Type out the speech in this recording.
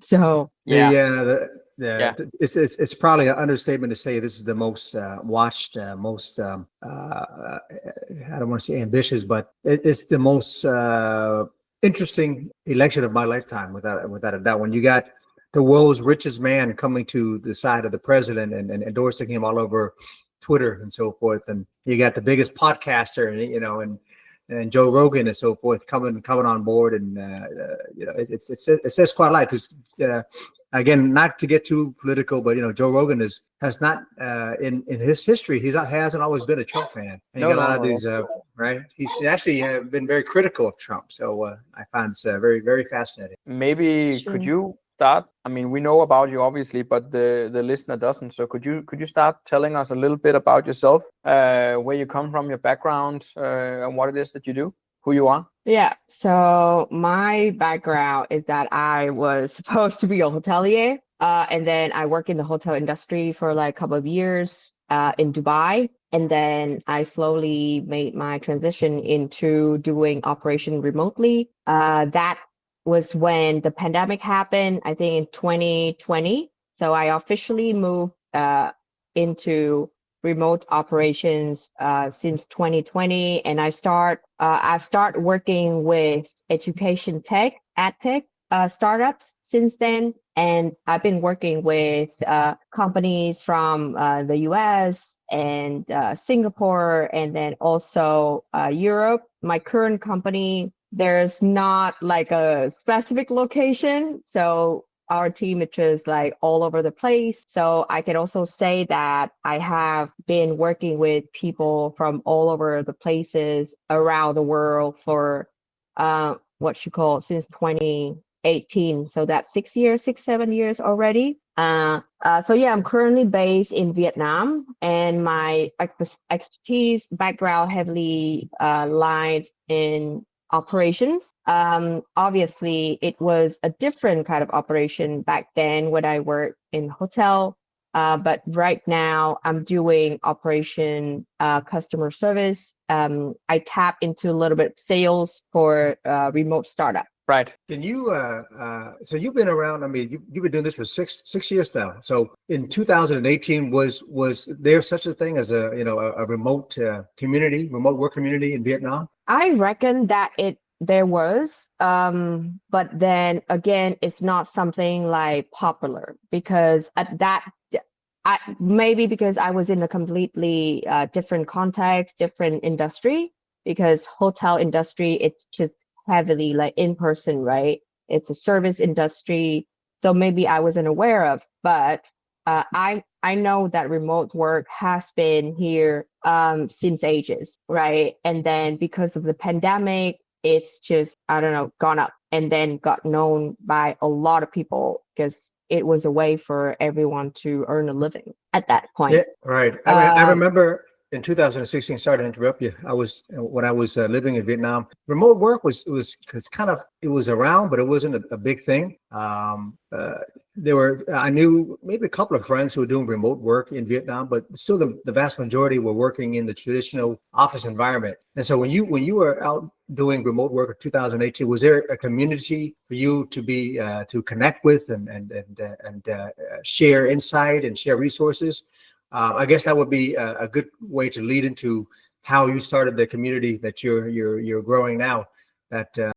So Yeah, Yeah, yeah. It's probably an understatement to say this is the most watched, most I don't want to say ambitious, but it's the most interesting election of my lifetime, without a doubt. When you got the world's richest man coming to the side of the president and endorsing him all over Twitter and so forth, and you got the biggest podcaster, and and Joe Rogan and so forth coming on board, and it says quite a lot because again, not to get too political, but Joe Rogan has not in his history hasn't always been a Trump fan, and you no, got a no, lot no, of no. these right. He's actually been very critical of Trump, so I find it's very very fascinating. Maybe could sure. you start? I mean, we know about you obviously, but the listener doesn't. So could you start telling us a little bit about yourself, where you come from, your background, and what it is that you do, who you are? Yeah. So my background is that I was supposed to be a hotelier, and then I worked in the hotel industry for like a couple of years in Dubai. And then I slowly made my transition into doing operation remotely. That was when the pandemic happened, I think in 2020. So I officially moved into remote operations since 2020, and I've started working with education tech, ad tech startups since then, and I've been working with companies from the US and Singapore, and then also Europe. My current company, there's not like a specific location, so our team is just like all over the place. So I can also say that I have been working with people from all over the places around the world for what you call since 2018. So that's 6 years, 7 years already. So yeah, I'm currently based in Vietnam, and my expertise background heavily lied in operations. Obviously, it was a different kind of operation back then when I worked in hotel. But right now, I'm doing operation customer service. I tap into a little bit of sales for remote startup. Right. Can you so you've been around, I mean, you've been doing this for six years now. So in 2018, was there such a thing as a remote remote work community in Vietnam? I reckon that there was, but then again, it's not something like popular because at that, maybe because I was in a completely different context, different industry. Because hotel industry, it's just heavily like in person, right? It's a service industry, so maybe I wasn't aware of, but I know that remote work has been here since ages, right? And then because of the pandemic, it's just, I don't know, gone up and then got known by a lot of people because it was a way for everyone to earn a living at that Yeah, point. right. I Um, remember in 2016. Sorry to interrupt you. I was when I was living in Vietnam. Remote work was it's kind of it was around, but it wasn't a big thing. I knew maybe a couple of friends who were doing remote work in Vietnam, but still the vast majority were working in the traditional office environment. And so when you were out doing remote work in 2018, was there a community for you to be to connect with and share insight and share resources? I guess that would be a good way to lead into how you started the community that you're growing now. That